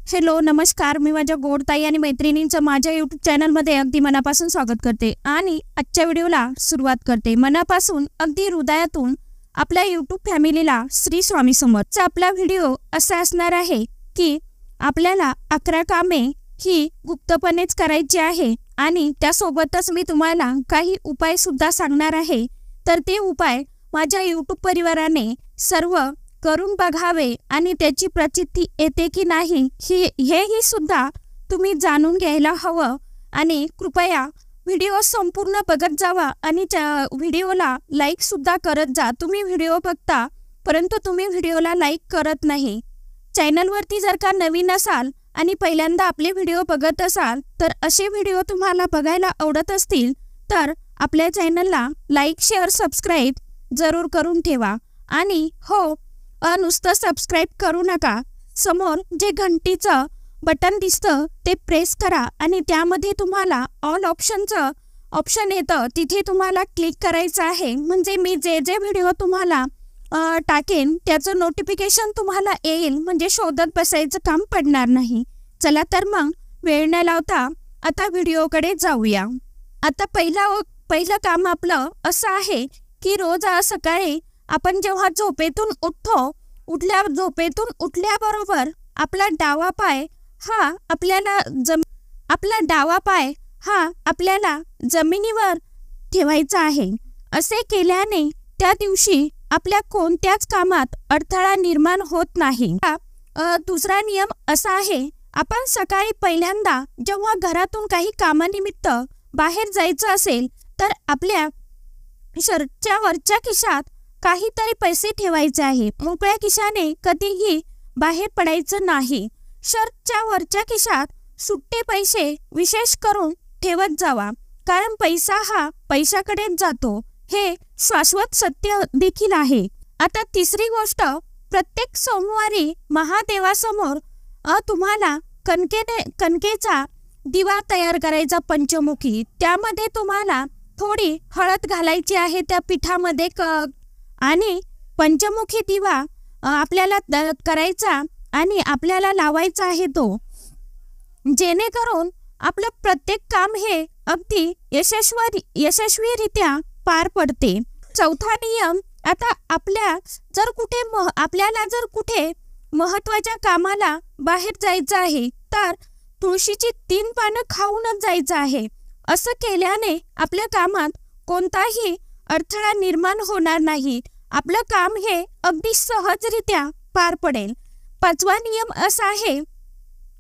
Hello नमस्कार, मी माझ्या गोडताई आणि मैत्रिणींचं माझ्या यूट्यूब चॅनलमध्ये अगदी मनापासून स्वागत करते आणि आजच्या व्हिडिओला सुरुवात करते. मनापासून अगदी हृदयातून आपल्या यूट्यूब फॅमिलीला श्री स्वामी समर्थ. आपला व्हिडिओ असा असणार आहे की आपल्याला 11 कामे ही गुप्तपणेच करायची आहे आणि त्यासोबतच मी तुम्हाला काही उपाय सुद्धा सांगणार आहे. तर ते उपाय माझ्या यूट्यूब परिवाराने सर्व करून बघावे आणि त्याची प्रचिती येते की नाही हेही सुद्धा तुम्ही जाणून घ्यायला हवं. आणि कृपया व्हिडिओ संपूर्ण बघत जावा आणि व्हिडिओला लाईक सुद्धा करत जा. तुम्ही व्हिडिओ बघता परंतु तुम्ही व्हिडिओला लाईक करत नाही. चॅनलवरती जर का नवीन असाल आणि पहिल्यांदा आपले व्हिडिओ बघत असाल तर असे व्हिडिओ तुम्हाला बघायला आवडत असतील तर आपल्या चॅनलला लाईक शेअर सबस्क्राईब जरूर करून ठेवा. आणि हो, नुसतं सबस्क्राईब करू नका, समोर जे घंटीचं बटन दिसतं ते प्रेस करा आणि त्यामध्ये तुम्हाला ऑल ऑप्शन येतं, तिथे तुम्हाला क्लिक करायचं आहे. म्हणजे मी जे व्हिडिओ तुम्हाला टाकेन त्याचं नोटिफिकेशन तुम्हाला येईल, म्हणजे शोधत बसायचं काम पडणार नाही. चला तर मग वेळ न लावता आता व्हिडिओकडे जाऊया. आता पहिलं काम आपलं असं आहे की रोज सकाळी आपण जेव्हा झोपेतून उठल्याबरोबर आपला डावा पाय आपल्याला जमिनीवर ठेवायचा आहे. असे केल्याने त्या दिवशी आपल्या कोणत्याच कामात अडथळा निर्माण होत नाही. दुसरा नियम असा आहे, आपण सकाळी पहिल्यांदा जेव्हा घरातून काही कामानिमित्त बाहेर जायचं असेल तर आपल्या शर्टच्या वरच्या खिशात काहीतरी पैसे ठेवायचे आहे. मोकळ्या खिशाने कधीही बाहेर पडायचं नाही. शर्टच्या वरच्या खिशात सुट्टे पैसे विशेष करून ठेवत जावा, कारण पैसा हा पैशाकडेच जातो, हे शाश्वत सत्य देखील आहे. आता तिसरी गोष्ट, प्रत्येक सोमवारी महादेवासमोर तुम्हाला कणकेचा दिवा तयार करायचा पंचमुखी. त्यामध्ये तुम्हाला थोडी हळद घालायची आहे त्या पिठामध्ये आणि पंचमुखी दिवा आपल्याला करायचा आणि आपल्याला लावायचा आहे तो, जेणेकरून आपलं प्रत्येक काम हे अगदी यशस्वीरित्या पार पडते. चौथा नियम, आता आपल्याला जर कुठे महत्त्वाच्या कामाला बाहेर जायचं आहे तर तुळशीची 3 पानं खाऊनच जायचं आहे. असं केल्याने आपल्या कामात कोणताही अडथळा निर्माण होणार नाही. आपलं काम हे अगदी सहजरित्या पार पडेल. 5वा नियम असा आहे,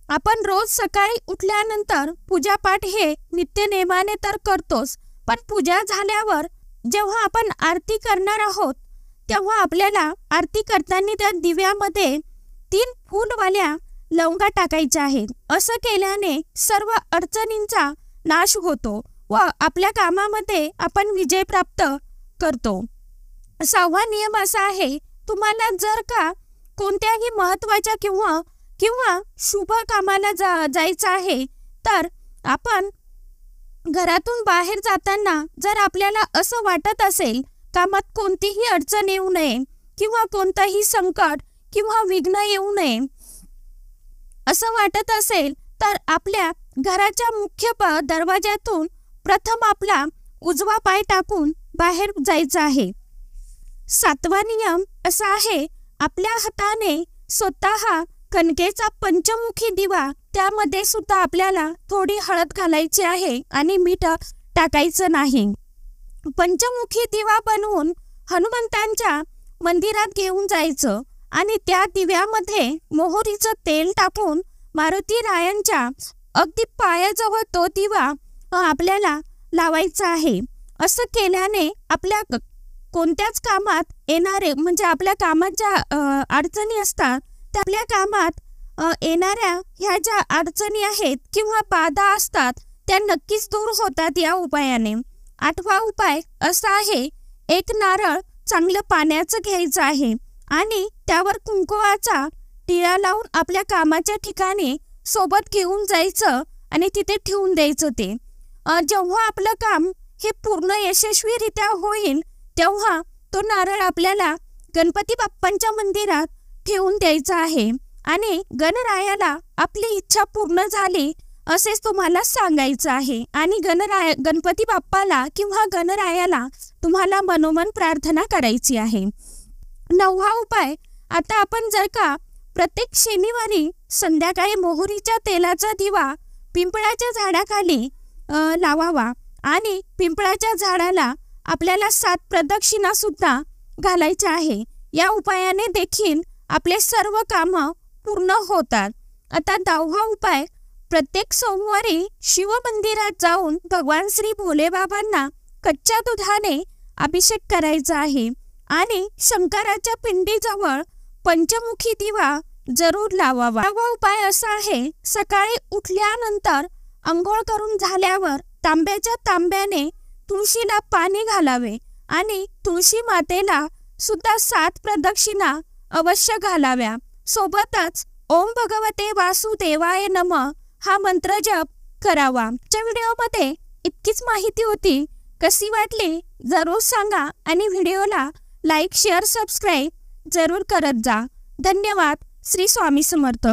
आपण रोज सकाळी उठल्यानंतर पूजापाठ हे नित्यनेमाने तर करतोच, पण पूजा झाल्यावर जेव्हा आपण आरती करणार आहोत तेव्हा आपल्याला आरती करताना त्या दिव्यामध्ये 3 फूलवाल्या लवंगा टाकायच्या आहेत. असं केल्याने सर्व अडचणींचा नाश होतो व आपल्या कामामध्ये आपण विजय प्राप्त करतो. 6वा नियम असा आहे, तुम्हाला जर का कोणत्याही महत्त्वाच्या किंवा शुभ कामाला जायचं आहे तर आपण घरातून बाहेर जाताना जर आपल्याला असं वाटत असेल कामात कोणतीही अडचण येऊ नये किंवा कोणताही संकट किंवा विघ्न येऊ नये असं वाटत असेल तर आपल्या घराच्या मुख्य दरवाज्यातून प्रथम आपला उजवा पाय टाकून बाहेर जायचं आहे. 7वा नियम असा आहे, आपल्या हाताने स्वतः कणकेचा पंचमुखी दिवा, त्यामध्ये सुद्धा आपल्याला थोडी हळद घालायची आहे आणि मीठ टाकायचं नाही. पंचमुखी दिवा बनवून हनुमंतांच्या मंदिरात घेऊन जायचं आणि त्या दिव्यामध्ये मोहरीचं तेल टाकून मारुती रायांच्या अगदी पायाजवळ तो दिवा आपल्याला लावायचा आहे. असं केल्याने आपल्या कोणत्याच कामात येणारे, म्हणजे आपल्या कामात ज्या अडचणी असतात त्या आपल्या कामात येणाऱ्या ह्या ज्या अडचणी आहेत किंवा बाधा असतात त्या नक्कीच दूर होतात या उपायाने. 8वा उपाय असा आहे, एक नारळ चांगलं पाण्याचं घ्यायचं आहे आणि त्यावर कुंकुवाचा टिळा लावून आपल्या कामाच्या ठिकाणी सोबत घेऊन जायचं आणि तिथे ठेवून द्यायचं. ते जेव्हा आपलं काम हे पूर्ण यशस्वीरित्या होईल तेव्हा तो नारळ आपल्याला गणपती बाप्पांच्या मंदिरात ठेवून द्यायचा आहे आणि गणरायाला आपली इच्छा पूर्ण झाली असेच तुम्हाला सांगायचं आहे आणि गणपती बाप्पाला किंवा गणरायाला तुम्हाला मनोमन प्रार्थना करायची आहे। 9वा उपाय, आता आपण जर का प्रत्येक शनिवारी संध्याकाळी मोहरीच्या तेलाचा दिवा पिंपळाच्या झाडाखाली लावावा आणि पिंपळाच्या झाडाला आपल्याला 7 प्रदक्षिणा सुद्धा घालायच्या आहे। या उपायाने देखील आपले सर्व कामं पूर्ण होतात। आता 10वा उपाय, प्रत्येक सोमवारी शिव मंदिरात जाऊन भगवान श्री भोले बाबांना कच्च्या दुधाने अभिषेक करायचा आहे आणि शंकराच्या पिंडीजवळ पंचमुखी दिवा जरूर लावावा। 11वा उपाय असा आहे, सकाळी उठल्यानंतर अंघोळ करून झाल्यावर तांब्याने तुळशीला पाणी घालावे आणि तुळशी मातेला सुद्धा 7 प्रदक्षिणा अवश्य घालाव्या। सोबतच ओम भगवते वासुदेवाय नमः हा मंत्र जप करावा। आजच्या व्हिडिओमध्ये इतकीच माहिती होती। कशी वाटली जरूर सांगा आणि व्हिडिओला लाईक, शेअर, सबस्क्राईब जरूर करत जा। धन्यवाद। श्री स्वामी समर्थ।